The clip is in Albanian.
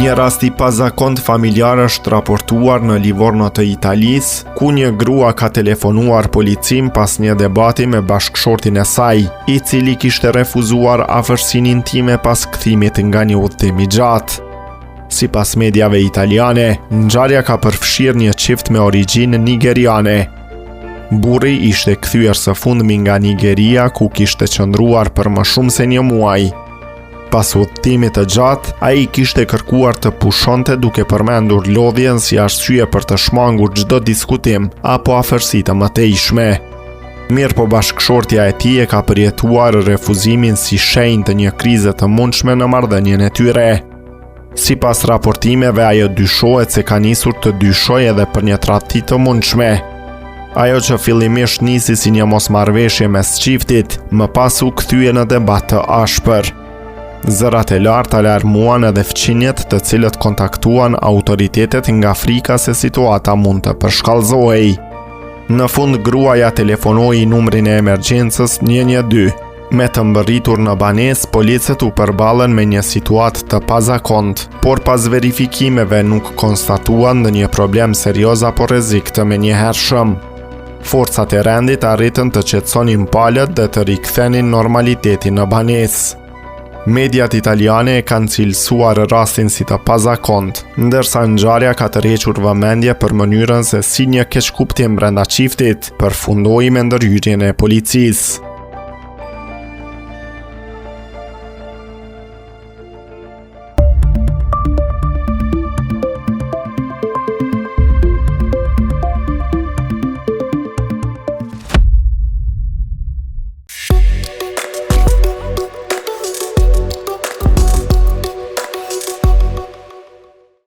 Një rast i pazakont familjar është raportuar në Livorno të Italisë, ku një grua ka telefonuar policim pas një debati me bashkëshortin e saj, i cili kishte refuzuar afërsinë intime pas kthimit nga një udhëtim i gjatë. Sipas mediave italiane, ngjarja ka përfshirë një çift me origjinë nigeriane. Burri ishte kthyer së fundmi nga Nigeria, ku kishte qëndruar për më shumë se një muaj. Pas udhëtimit të gjatë, ai kishte kërkuar të pushonte duke përmendur lodhjen si arsye për të shmangur çdo diskutim apo afërsi të mëtejshme. Mirë po bashkëshortja e tij e ka përjetuar refuzimin si shenjë të një krize të mundshme në marrëdhënien e tyre. Sipas raportimeve, ajo dyshohet se ka nisur të dyshojë edhe për një tradhti të mundshme. Ajo që fillimisht nisi si një mosmarrëveshje mes çiftit, më pas u kthye në debat të ashpër. Zërat e lartë alarmuan edhe fqinjet të cilët kontaktuan autoritetet nga frika se situata mund të përshkallëzohej. Në fund gruaja telefonoi numrin e emergjencës 112. Me të mbërritur në banesë, policët u përballën me një situatë të pazakont, por pas verifikimeve nuk konstatuan ndonjë problem serioz apo rrezik të menjëhershëm. Forcat e rendit arritën të qetësonin palët dhe të rikthenin normalitetin në banesë. Mediat italiane e kanë cilësuar rastin si të pazakont, ndërsa ngjarja ka tërhequr vëmendje për mënyrën se si një keqkuptim brenda çiftit përfundoi me ndërhyrjen e policisë.